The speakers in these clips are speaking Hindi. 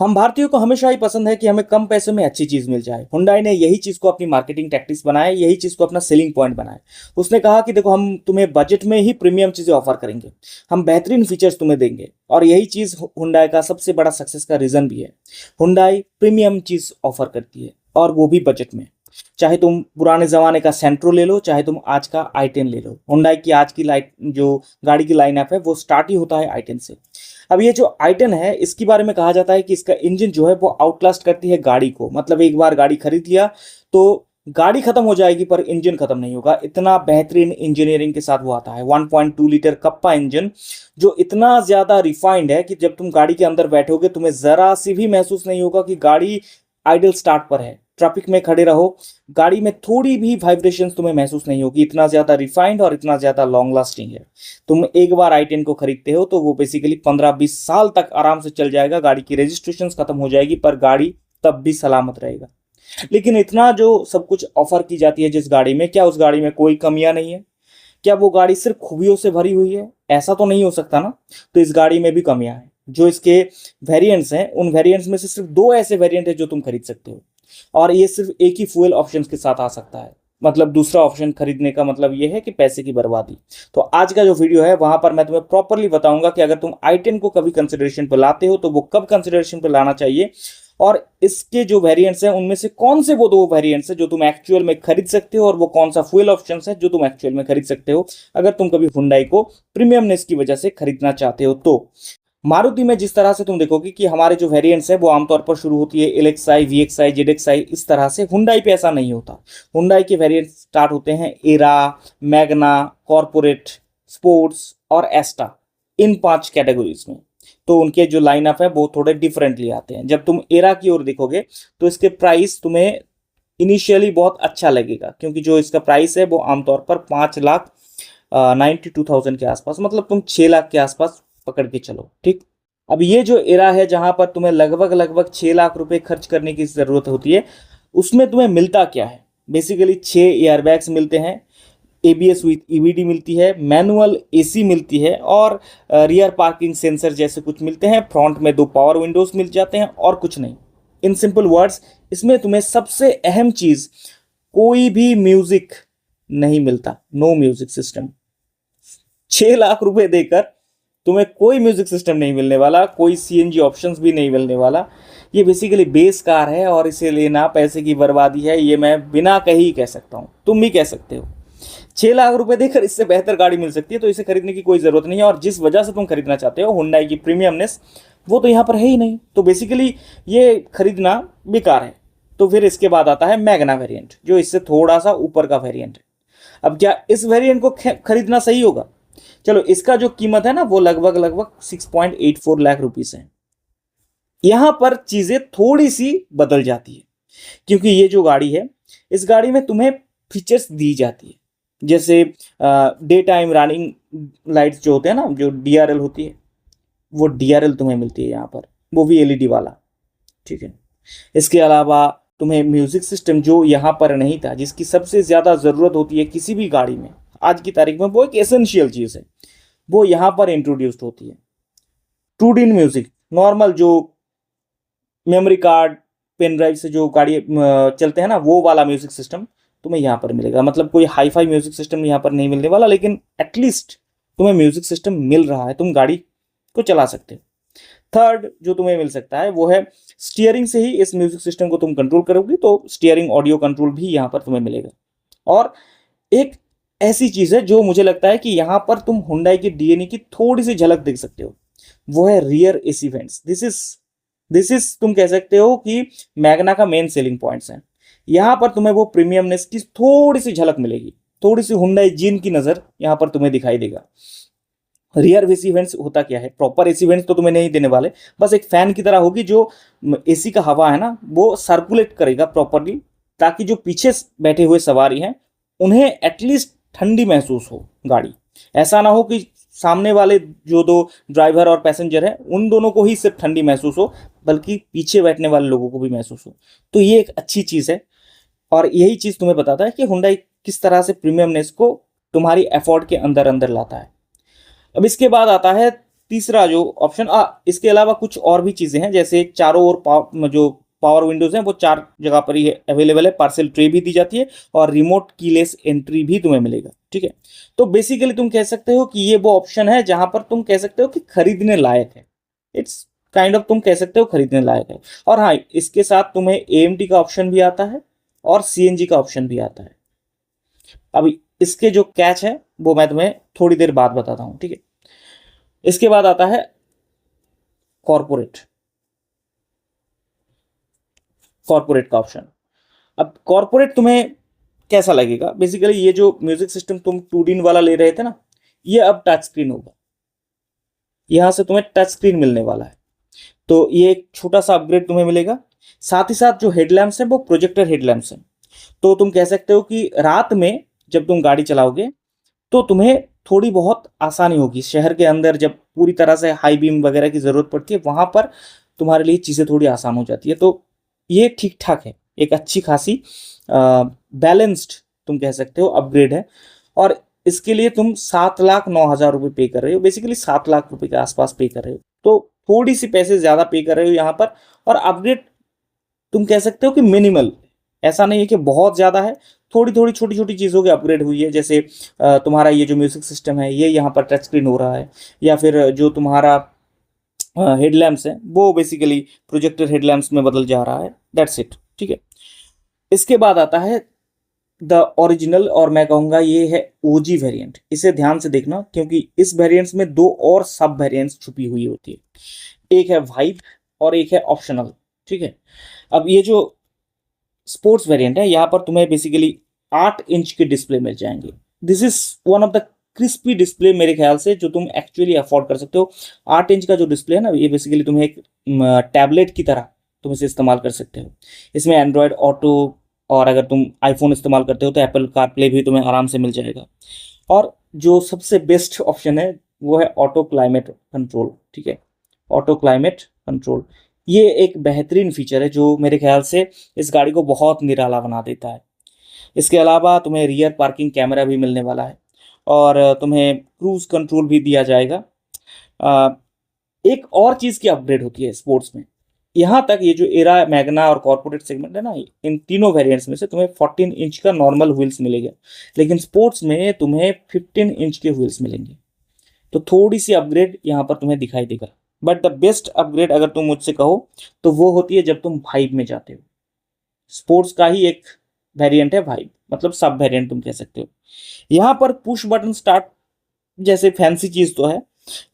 हम भारतीयों को हमेशा ही पसंद है कि हमें कम पैसों में अच्छी चीज मिल जाए। हुंडई ने यही चीज को अपनी मार्केटिंग टैक्टिक्स बनाए, यही चीज को अपना सेलिंग पॉइंट बनाए। उसने कहा कि देखो, हम तुम्हें बजट में ही प्रीमियम चीजें ऑफर करेंगे, हम बेहतरीन फीचर्स तुम्हें देंगे। और यही चीज हुंडई का सबसे बड़ा सक्सेस का रीजन भी है। हुंडई प्रीमियम चीज ऑफर करती है, और वो भी बजट में। चाहे तुम पुराने जमाने का सेंट्रो ले लो, चाहे तुम आज का i10 ले लो, हुंडई की आज की लाइट जो गाड़ी की लाइनअप है वो स्टार्ट ही होता है i10 से। अब ये जो i10 है, इसके बारे में कहा जाता है कि इसका इंजन जो है वो आउटलास्ट करती है गाड़ी को। मतलब एक बार गाड़ी खरीद लिया तो गाड़ी खत्म हो जाएगी पर इंजन खत्म नहीं होगा। इतना बेहतरीन इंजीनियरिंग के साथ वो आता है। 1.2 लीटर कप्पा इंजन जो इतना ज्यादा रिफाइंड है कि जब तुम गाड़ी के अंदर बैठोगे तुम्हें जरा सी भी महसूस नहीं होगा कि गाड़ी आइडल स्टार्ट पर है। ट्रैफिक में खड़े रहो, गाड़ी में थोड़ी भी वाइब्रेशंस तुम्हें महसूस नहीं होगी। इतना ज्यादा रिफाइंड और इतना ज्यादा लॉन्ग लास्टिंग है। तुम एक बार i10 को खरीदते हो तो वो बेसिकली 15-20 साल तक आराम से चल जाएगा। गाड़ी की रजिस्ट्रेशन खत्म हो जाएगी पर गाड़ी तब भी सलामत रहेगा। लेकिन इतना जो सब कुछ ऑफर की जाती है जिस गाड़ी में, क्या उस गाड़ी में कोई कमियां नहीं है? क्या वो गाड़ी सिर्फ खूबियों से भरी हुई है? ऐसा तो नहीं हो सकता ना। तो इस गाड़ी में भी कमियां हैं। जो इसके वेरिएंट्स हैं, उन वेरिएंट्स में से सिर्फ दो ऐसे वेरिएंट है जो तुम खरीद सकते हो, और ये सिर्फ एक ही फ्यूल ऑप्शन के साथ आ सकता है। मतलब दूसरा ऑप्शन खरीदने का मतलब ये है कि पैसे की बर्बादी। तो आज का जो वीडियो है वहां पर मैं तुम्हें प्रॉपरली बताऊंगा कि अगर तुम i10 को कभी कंसिडरेशन पर लाते हो तो वो कब कंसिडरेशन पर लाना चाहिए, और इसके जो वेरिएंट्स हैं उनमें से कौन से वो दो वेरिएंट्स हैं जो तुम एक्चुअल में खरीद सकते हो, और वो कौन सा फ्यूल ऑप्शन है जो तुम एक्चुअल में खरीद सकते हो अगर तुम कभी हुंडई को प्रीमियमनेस की वजह से खरीदना चाहते हो। तो मारुति में जिस तरह से तुम देखोगे कि हमारे जो वेरिएंट्स हैं वो आमतौर पर शुरू होती है एलएक्सआई, वीएक्सआई, जेडएक्सआई, इस तरह से। हुंडई पे ऐसा नहीं होता। हुंडई के वेरिएंट्स स्टार्ट होते हैं एरा, मैग्ना, कॉर्पोरेट, स्पोर्ट्स और एस्टा, इन 5 कैटेगरीज में। तो उनके जो लाइनअप है वो थोड़े डिफरेंटली आते हैं। जब तुम एरा की ओर देखोगे तो इसके प्राइस तुम्हें इनिशियली बहुत अच्छा लगेगा, क्योंकि जो इसका प्राइस है वो आमतौर पर 5,92,000 के आसपास, मतलब तुम 6 लाख के आसपास पकड़ के चलो, ठीक। अब ये जो एरा है जहां पर तुम्हें लगभग लगभग 6 लाख रुपए खर्च करने की जरूरत होती है, उसमें तुम्हें मिलता क्या है? बेसिकली 6 एयरबैग्स मिलते हैं, एबीएस विथ ईवीडी मिलती है, मैनुअल एसी मिलती है, और रियर पार्किंग सेंसर जैसे कुछ मिलते हैं। फ्रंट में 2 पावर विंडोज मिल जाते हैं और कुछ नहीं। इन सिंपल वर्ड्स, इसमें तुम्हें सबसे अहम चीज, कोई भी म्यूजिक नहीं मिलता। No music system. 6 लाख रुपए देकर तुम्हें कोई म्यूजिक सिस्टम नहीं मिलने वाला, कोई सीएनजी ऑप्शंस भी नहीं मिलने वाला। ये बेसिकली बेस कार है और इसे लेना पैसे की बर्बादी है। ये मैं बिना कहीं ही कह सकता हूँ, तुम भी कह सकते हो। 6 लाख रुपए देकर इससे बेहतर गाड़ी मिल सकती है, तो इसे खरीदने की कोई जरूरत नहीं है। और जिस वजह से तुम खरीदना चाहते हो, हुंडई की प्रीमियमनेस, वो तो यहाँ पर है ही नहीं। तो बेसिकली ये खरीदना बेकार है। तो फिर इसके बाद आता है मैग्ना वेरिएंट, जो इससे थोड़ा सा ऊपर का वेरिएंट है। अब क्या इस वेरिएंट को खरीदना सही होगा? चलो, इसका जो कीमत है ना वो लगभग लगभग 6.84 लाख रुपीस है। यहां पर चीजें थोड़ी सी बदल जाती है, क्योंकि ये जो गाड़ी है, इस गाड़ी में तुम्हें फीचर्स दी जाती है। जैसे डे टाइम रनिंग लाइट्स जो होते हैं ना, जो डीआरएल होती है, वो डीआरएल तुम्हें मिलती है यहाँ पर, वो भी एलईडी वाला, ठीक है। इसके अलावा तुम्हें म्यूजिक सिस्टम, जो यहाँ पर नहीं था, जिसकी सबसे ज्यादा जरूरत होती है किसी भी गाड़ी में आज की तारीख में, वो एक एसेंशियल चीज है, वो यहाँ पर इंट्रोड्यूस्ड होती है। 2D म्यूजिक, नॉर्मल जो मेमोरी कार्ड, पेन ड्राइव से जो गाड़ी चलते हैं ना, वो वाला म्यूजिक सिस्टम तुम्हें यहाँ पर मिलेगा। मतलब कोई हाई फाई म्यूजिक सिस्टम यहाँ पर नहीं मिलने वाला, लेकिन एटलीस्ट तुम्हें म्यूजिक सिस्टम मिल रहा है, तुम गाड़ी को चला सकते हो। थर्ड जो तुम्हें मिल सकता है वो है स्टीयरिंग से ही इस म्यूजिक सिस्टम को तुम कंट्रोल करोगे, तो स्टीयरिंग ऑडियो कंट्रोल भी यहाँ पर तुम्हें मिलेगा। और एक ऐसी चीज है जो मुझे लगता है कि यहां पर तुम हुंडई की डीएनए की थोड़ी सी झलक देख सकते हो, वो है rear AC vents. This is तुम कह सकते हो कि मैग्ना का मेन सेलिंग पॉइंट्स हैं। यहां पर तुम्हें वो प्रीमियमनेस की थोड़ी सी झलक मिलेगी, थोड़ी सी हुंडई जीन की नजर यहां पर तुम्हें दिखाई देगा। रियर एसी वेंट्स होता क्या है? प्रॉपर एसी वेंट्स तो तुम्हें नहीं देने वाले, बस एक फैन की तरह होगी जो एसी का हवा है ना वो सर्कुलेट करेगा प्रॉपरली, ताकि जो पीछे बैठे हुए सवारी हैं उन्हें एटलीस्ट ठंडी महसूस हो गाड़ी। ऐसा ना हो कि सामने वाले जो 2 ड्राइवर और पैसेंजर हैं उन दोनों को ही सिर्फ ठंडी महसूस हो, बल्कि पीछे बैठने वाले लोगों को भी महसूस हो। तो ये एक अच्छी चीज़ है, और यही चीज़ तुम्हें बताता है कि हुंडई किस तरह से प्रीमियमनेस को तुम्हारी एफोर्ड के अंदर अंदर लाता है। अब इसके बाद आता है तीसरा जो ऑप्शन, इसके अलावा कुछ और भी चीज़ें हैं, जैसे चारों ओर जो पावर विंडोज हैं वो 4 जगह पर ही अवेलेबल है, पार्सल ट्रे भी दी जाती है और रिमोट कीलेस एंट्री भी तुम्हें मिलेगा। ठीक है, तो बेसिकली तुम कह सकते हो कि ये वो ऑप्शन है जहां पर तुम कह सकते हो कि खरीदने लायक है। इट्स काइंड ऑफ तुम कह सकते हो खरीदने लायक है। और हाँ, इसके साथ तुम्हें एएमटी का ऑप्शन भी आता है और सीएनजी का ऑप्शन भी आता है। अभी इसके जो कैच है वो मैं तुम्हें थोड़ी देर बाद बताता हूँ। ठीक है, इसके बाद आता है कॉर्पोरेट कॉर्पोरेट का ऑप्शन। अब कॉर्पोरेट तुम्हें कैसा लगेगा? बेसिकली ये जो म्यूजिक सिस्टम तुम 2D वाला ले रहे थे ना, ये अब टच स्क्रीन होगा। यहां से तुम्हें टच स्क्रीन मिलने वाला है, तो ये एक छोटा सा अपग्रेड तुम्हें मिलेगा। साथ ही साथ जो हेडलैम्प्स हैं वो प्रोजेक्टर हेडलैम्प्स हैं, तो तुम कह सकते हो कि रात में जब तुम गाड़ी चलाओगे तो तुम्हें थोड़ी बहुत आसानी होगी। शहर के अंदर जब पूरी तरह से हाई बीम वगैरह की ज़रूरत पड़ती है, वहाँ पर तुम्हारे लिए चीज़ें थोड़ी आसान हो जाती है। तो ये ठीक ठाक है, एक अच्छी खासी बैलेंस्ड तुम कह सकते हो अपग्रेड है। और इसके लिए तुम 7,09,000 रुपये पे कर रहे हो, बेसिकली 7 लाख रुपये के आसपास पे कर रहे हो, तो थोड़ी सी पैसे ज़्यादा पे कर रहे हो यहाँ पर। और अपग्रेड तुम कह सकते हो कि मिनिमल, ऐसा नहीं है कि बहुत ज़्यादा है, थोड़ी थोड़ी छोटी छोटी चीज़ों की अपग्रेड हुई है। जैसे तुम्हारा ये जो म्यूजिक सिस्टम है ये यहाँ पर टच स्क्रीन हो रहा है, या फिर जो तुम्हारा हेडलैम्प्स है वो बेसिकली प्रोजेक्टर हेडलैम्प्स में बदल जा रहा है। That's it. ठीक है, इसके बाद आता है द ओरिजिनल, और मैं कहूँगा ये है ओजी वेरिएंट। इसे ध्यान से देखना, क्योंकि इस वेरिएंट्स में 2 और सब वेरिएंट्स छुपी हुई होती है। एक है वाइब और एक है ऑप्शनल। ठीक है, अब ये जो स्पोर्ट्स वेरिएंट है, यहाँ पर तुम्हें बेसिकली 8 इंच के डिस्प्ले मिल जाएंगे। This is one of the crispy display मेरे ख्याल से जो तुम एक्चुअली अफोर्ड कर सकते हो। 8 इंच का जो डिस्प्ले है ना, ये बेसिकली तुम्हें एक टैबलेट की तरह तुम इसे इस्तेमाल कर सकते हो। इसमें एंड्रॉयड ऑटो, और अगर तुम आईफोन इस्तेमाल करते हो तो एप्पल कारप्ले भी तुम्हें आराम से मिल जाएगा। और जो सबसे बेस्ट ऑप्शन है वो है ऑटो क्लाइमेट कंट्रोल। ठीक है, ऑटो क्लाइमेट कंट्रोल ये एक बेहतरीन फीचर है जो मेरे ख्याल से इस गाड़ी को बहुत निराला बना देता है। इसके अलावा तुम्हें रियर पार्किंग कैमरा भी मिलने वाला है, और तुम्हें क्रूज कंट्रोल भी दिया जाएगा। अ, एक और चीज़ की अपग्रेड होती है स्पोर्ट्स में। यहाँ तक ये जो एरा, मैग्ना और कॉर्पोरेट सेगमेंट है ना, इन तीनों वेरिएंट्स में से तुम्हें 14 इंच का नॉर्मल व्हील्स मिलेगा, लेकिन स्पोर्ट्स में तुम्हें 15 इंच के व्हील्स मिलेंगे। तो थोड़ी सी अपग्रेड यहाँ पर तुम्हें दिखाई देगा, बट द बेस्ट अपग्रेड अगर तुम मुझसे कहो तो वो होती है जब तुम वाइब में जाते हो। स्पोर्ट्स का ही एक वेरिएंट है वाइब, मतलब सब वेरिएंट तुम कह सकते हो। यहाँ पर पुश बटन स्टार्ट जैसे फैंसी चीज़ तो है,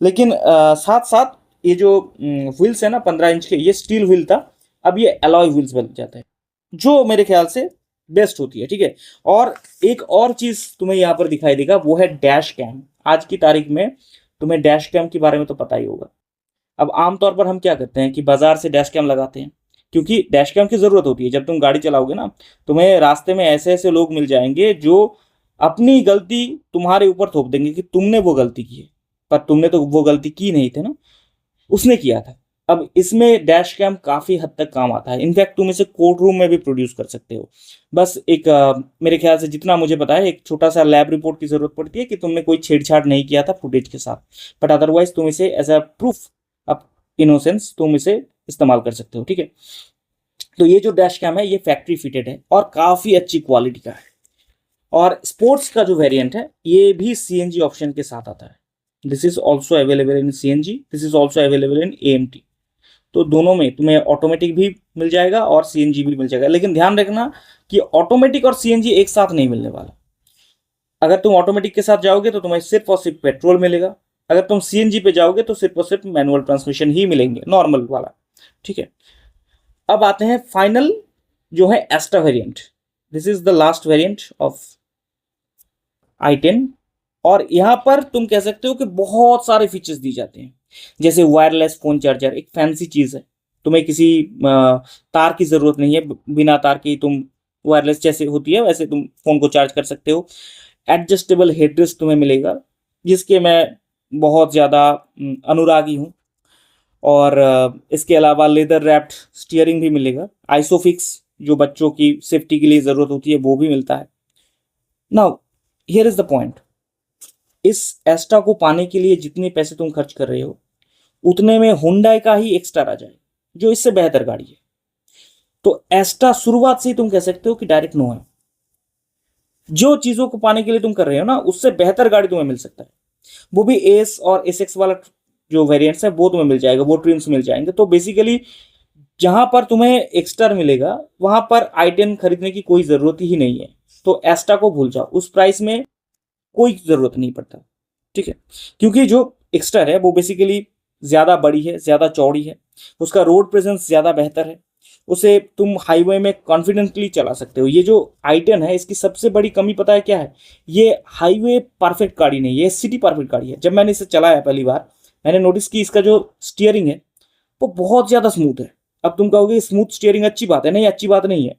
लेकिन साथ साथ ये जो व्हील्स है ना 15 इंच के, ये स्टील व्हील था, अब ये अलॉय व्हील्स बन जाता है, जो मेरे ख्याल से बेस्ट होती है। ठीक है, और एक और चीज़ तुम्हें यहाँ पर दिखाई देगा वो है डैश कैम। आज की तारीख में तुम्हें डैश कैम के बारे में तो पता ही होगा। अब आमतौर पर हम क्या करते हैं कि बाजार से डैश कैम लगाते हैं, क्योंकि डैश कैम की ज़रूरत होती है। जब तुम गाड़ी चलाओगे ना, तुम्हें रास्ते में ऐसे ऐसे लोग मिल जाएंगे जो अपनी गलती तुम्हारे ऊपर थोप देंगे कि तुमने वो गलती की है, पर तुमने तो वो गलती की नहीं थी ना, उसने किया था। अब इसमें डैश कैम काफ़ी हद तक काम आता है। इनफैक्ट तुम इसे कोर्ट रूम में भी प्रोड्यूस कर सकते हो। बस एक मेरे ख्याल से जितना मुझे पता है, एक छोटा सा लैब रिपोर्ट की ज़रूरत पड़ती है कि तुमने कोई छेड़छाड़ नहीं किया था फुटेज के साथ, बट अदरवाइज तुम इसे as a proof of innocence तुम इसे इस्तेमाल कर सकते हो। ठीक है, तो ये जो डैश कैम है ये फैक्ट्री फिटेड है और काफ़ी अच्छी क्वालिटी का है। और स्पोर्ट्स का जो वेरिएंट है ये भी सीएनजी ऑप्शन के साथ आता है। This is also available in CNG, this is also available in AMT. तो दोनों में तुम्हें ऑटोमेटिक भी मिल जाएगा और सीएनजी भी मिल जाएगा, लेकिन ध्यान रखना कि ऑटोमेटिक और सीएनजी एक साथ नहीं मिलने वाला। अगर तुम ऑटोमेटिक के साथ जाओगे तो तुम्हें सिर्फ और सिर्फ पेट्रोल मिलेगा, अगर तुम सीएनजी पे जाओगे तो सिर्फ और सिर्फ मैनुअल ट्रांसमिशन ही मिलेंगे, नॉर्मल वाला। ठीक है, अब आते हैं फाइनल जो है Asta variant. This is the last variant of i10, और यहाँ पर तुम कह सकते हो कि बहुत सारे फीचर्स दिए जाते हैं, जैसे वायरलेस फ़ोन चार्जर, एक फैंसी चीज़ है। तुम्हें किसी तार की ज़रूरत नहीं है, बिना तार की तुम वायरलेस जैसे होती है वैसे तुम फ़ोन को चार्ज कर सकते हो। एडजस्टेबल हेडरेस्ट तुम्हें मिलेगा, जिसके मैं बहुत ज़्यादा अनुरागी हूँ। और इसके अलावा लेदर रैप्ड स्टीयरिंग भी मिलेगा। आइसोफिक्स जो बच्चों की सेफ्टी के लिए ज़रूरत होती है वो भी मिलता है। Now here is the point, इस एस्टा को पाने के लिए जितने पैसे तुम खर्च कर रहे हो उतने में हुंडई का ही एक्स्ट्रा आ जाए जो इससे बेहतर गाड़ी है। तो एस्टा शुरुआत से ही तुम कह सकते हो कि डायरेक्ट नो है। जो चीजों को पाने के लिए तुम कर रहे हो ना, उससे बेहतर गाड़ी तुम्हें मिल सकता है। वो भी एस और एस एक्स वाला जो वेरिएंट्स है वो तुम्हें मिल जाएगा, वो ट्रिम्स मिल जाएंगे। तो बेसिकली जहां पर तुम्हें एक्स्ट्रा मिलेगा वहां पर i10 खरीदने की कोई जरूरत ही नहीं है। तो एस्टा को भूल जाओ, उस प्राइस में कोई जरूरत नहीं पड़ता, ठीक है। क्योंकि जो एक्स्ट्रा है वो बेसिकली ज्यादा बड़ी है, ज्यादा चौड़ी है, उसका रोड प्रेजेंस ज्यादा बेहतर है, उसे तुम हाईवे में कॉन्फिडेंटली चला सकते हो। ये जो i10 है इसकी सबसे बड़ी कमी पता है क्या है? ये हाईवे परफेक्ट गाड़ी नहीं है, सिटी परफेक्ट गाड़ी है। जब मैंने इसे चलाया पहली बार, मैंने नोटिस की इसका जो स्टीयरिंग है वो बहुत ज्यादा स्मूथ है। अब तुम कहोगे स्मूथ स्टीयरिंग अच्छी बात है, नहीं अच्छी बात नहीं है,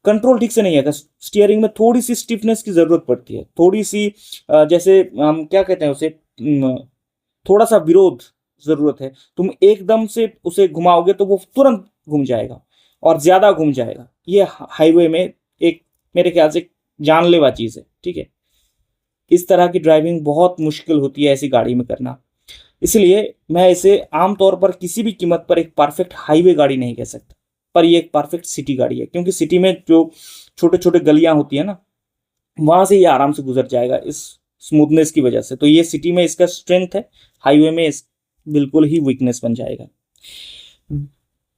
कंट्रोल ठीक से नहीं है। स्टीयरिंग में थोड़ी सी स्टिफनेस की जरूरत पड़ती है, थोड़ी सी जैसे हम क्या कहते हैं उसे, थोड़ा सा विरोध जरूरत है। तुम एकदम से उसे घुमाओगे तो वो तुरंत घूम जाएगा और ज्यादा घूम जाएगा। ये हाईवे में एक मेरे ख्याल से जानलेवा चीज है, ठीक है। इस तरह की ड्राइविंग बहुत मुश्किल होती है ऐसी गाड़ी में करना। इसलिए मैं इसे आमतौर पर किसी भी कीमत पर एक परफेक्ट हाईवे गाड़ी नहीं कह सकता, पर ये एक परफेक्ट सिटी गाड़ी है। क्योंकि सिटी में जो छोटे छोटे गलियां होती है ना, वहां से ये आराम से गुजर जाएगा इस स्मूथनेस की वजह से। तो ये सिटी में इसका स्ट्रेंथ है, हाईवे में बिल्कुल ही वीकनेस बन जाएगा।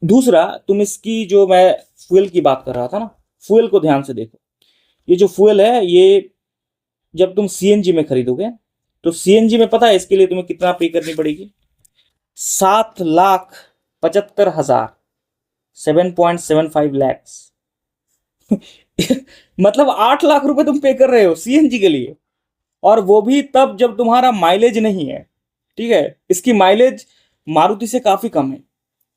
दूसरा, तुम इसकी जो मैं फ्यूल की बात कर रहा था ना, फ्यूल को ध्यान से देखो। ये जो फ्यूल है ये जब तुम सीएनजी में खरीदोगे तो सीएनजी में पता है इसके लिए तुम्हें कितना पे करनी पड़ेगी? 7,75,000, 7.75 लैक्स। मतलब 8 लाख रुपए तुम पे कर रहे हो सीएनजी के लिए, और वो भी तब जब तुम्हारा माइलेज नहीं है, ठीक है। इसकी माइलेज मारुति से काफी कम है।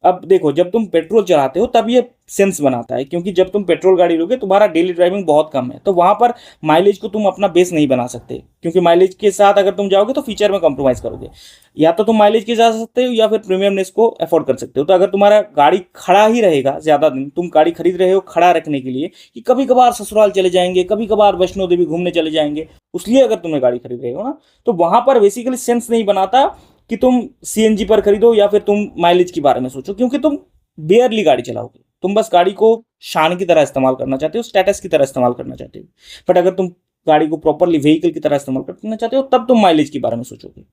अब देखो, जब तुम पेट्रोल चलाते हो तब ये सेंस बनाता है, क्योंकि जब तुम पेट्रोल गाड़ी लोगे तुम्हारा डेली ड्राइविंग बहुत कम है, तो वहां पर माइलेज को तुम अपना बेस नहीं बना सकते। क्योंकि माइलेज के साथ अगर तुम जाओगे तो फीचर में कॉम्प्रोमाइज करोगे। या तो तुम माइलेज के जा सकते हो या फिर प्रीमियमनेस को अफोर्ड कर सकते हो। तो अगर तुम्हारा गाड़ी खड़ा ही रहेगा ज्यादा दिन, तुम गाड़ी खरीद रहे हो खड़ा रखने के लिए कि कभी कभार ससुराल चले जाएंगे, कभी कभार वैष्णो देवी घूमने चले जाएंगे, उसलिए अगर तुम्हें गाड़ी खरीद रहे हो ना, तो वहां पर बेसिकली सेंस नहीं बनाता कि तुम सीएनजी पर खरीदो या फिर तुम माइलेज के बारे में सोचो। क्योंकि तुम बेयरली गाड़ी चलाओगे, तुम बस गाड़ी को शान की तरह इस्तेमाल करना चाहते हो, स्टेटस की तरह इस्तेमाल करना चाहते हो। बट अगर तुम गाड़ी को प्रॉपरली व्हीकल की तरह इस्तेमाल करना चाहते हो तब तुम माइलेज के बारे में सोचोगे।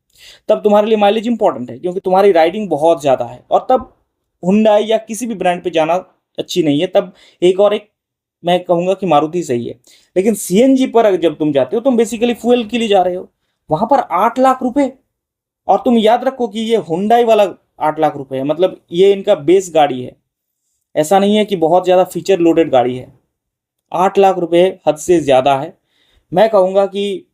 तब तुम्हारे लिए माइलेज इंपॉर्टेंट है, क्योंकि तुम्हारी राइडिंग बहुत ज्यादा है। और तब हुंडई या किसी भी ब्रांड पे जाना अच्छी नहीं है। तब एक मैं कहूंगा कि मारुति सही है। लेकिन सीएनजी पर अगर जब तुम जाते हो तुम बेसिकली फ्यूल के लिए जा रहे हो, वहां पर 8 लाख रुपए। और तुम याद रखो कि ये हुंडई वाला 8 लाख रुपए है, मतलब ये इनका बेस गाड़ी है। ऐसा नहीं है कि बहुत ज्यादा फीचर लोडेड गाड़ी है। 8 लाख रुपए हद से ज्यादा है। मैं कहूंगा कि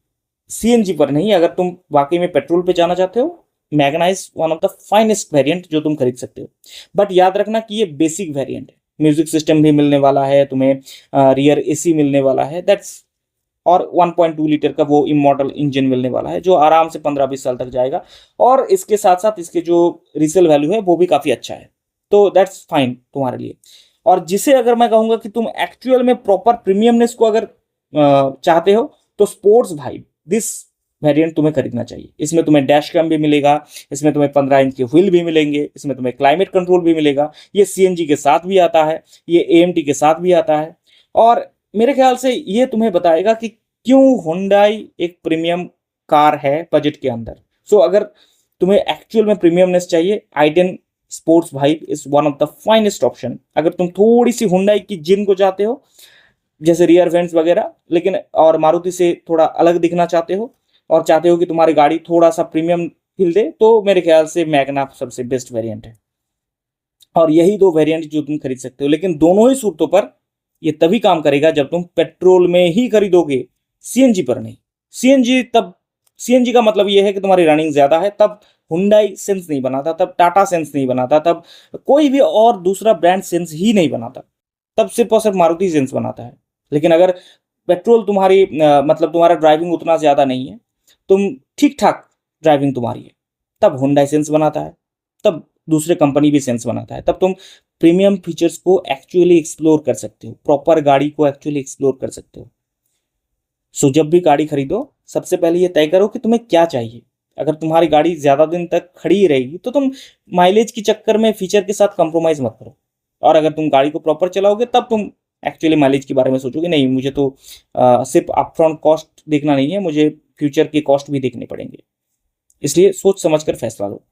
सीएनजी पर नहीं, अगर तुम वाकई में पेट्रोल पे जाना चाहते हो, Magna is one of the finest variant जो तुम खरीद सकते हो। बट याद रखना कि ये बेसिक वेरिएंट है, म्यूजिक सिस्टम भी मिलने वाला है तुम्हें, रियर एसी मिलने वाला है, दैट्स, और 1.2 लीटर का वो इमॉर्टल इंजन मिलने वाला है जो आराम से 15-20 साल तक जाएगा। और इसके साथ साथ इसके जो रीसेल वैल्यू है वो भी काफी अच्छा है। तो दैट्स फाइन तुम्हारे लिए। और जिसे अगर मैं कहूंगा कि तुम एक्चुअल में प्रॉपर प्रीमियमनेस को अगर चाहते हो तो स्पोर्ट्स भाई दिस वेरिएंट तुम्हें खरीदना चाहिए। इसमें तुम्हें डैश कैम भी मिलेगा, इसमें तुम्हें 15 इंच के व्हील भी मिलेंगे, इसमें तुम्हें क्लाइमेट कंट्रोल भी मिलेगा। ये सीएनजी के साथ भी आता है, ये एएमटी के साथ भी आता है। और मेरे ख्याल से ये तुम्हें बताएगा कि क्यों हुंडई एक प्रीमियम कार है बजट के अंदर। सो अगर तुम्हें एक्चुअल में प्रीमियमनेस चाहिए, i10 sports vibe is one of the finest option. अगर तुम थोड़ी सी हुंडई की जिन को चाहते हो, जैसे रियर वेंट्स वगैरह, लेकिन और मारुति से थोड़ा अलग दिखना चाहते हो, और चाहते हो कि तुम्हारी गाड़ी थोड़ा सा प्रीमियम फील दे, तो मेरे ख्याल से मैग्ना सबसे बेस्ट वेरिएंट है। और यही दो वेरिएंट जो तुम खरीद सकते हो। लेकिन दोनों ही सूरतों पर ये तभी काम करेगा जब तुम पेट्रोल में ही खरीदोगे, सीएनजी पर नहीं। सीएनजी का मतलब ये है कि तुम्हारी रनिंग ज्यादा है, तब हुंडई सेंस नहीं बनाता, तब टाटा सेंस नहीं बनाता, तब कोई भी और दूसरा ब्रांड सेंस ही नहीं बनाता, तब सिर्फ और सिर्फ मारुति सेंस बनाता है। लेकिन अगर पेट्रोल तुम्हारी मतलब तुम्हारा ड्राइविंग उतना ज्यादा नहीं है, तुम ठीक ठाक ड्राइविंग तुम्हारी है, तब हुंडई सेंस बनाता है, तब दूसरे कंपनी भी सेंस बनाता है, तब तुम प्रीमियम फीचर्स को एक्चुअली एक्सप्लोर कर सकते हो, प्रॉपर गाड़ी को एक्चुअली एक्सप्लोर कर सकते हो। सो जब भी गाड़ी खरीदो सबसे पहले ये तय करो कि तुम्हें क्या चाहिए। अगर तुम्हारी गाड़ी ज़्यादा दिन तक खड़ी ही रहेगी तो तुम माइलेज के चक्कर में फीचर के साथ कंप्रोमाइज़ मत करो। और अगर तुम गाड़ी को प्रॉपर चलाओगे तब तुम एक्चुअली माइलेज के बारे में सोचोगे, नहीं मुझे तो सिर्फ अपफ्रंट कॉस्ट देखना नहीं है, मुझे फ्यूचर के कॉस्ट भी देखने पड़ेंगे। इसलिए सोच समझ कर फैसला लो।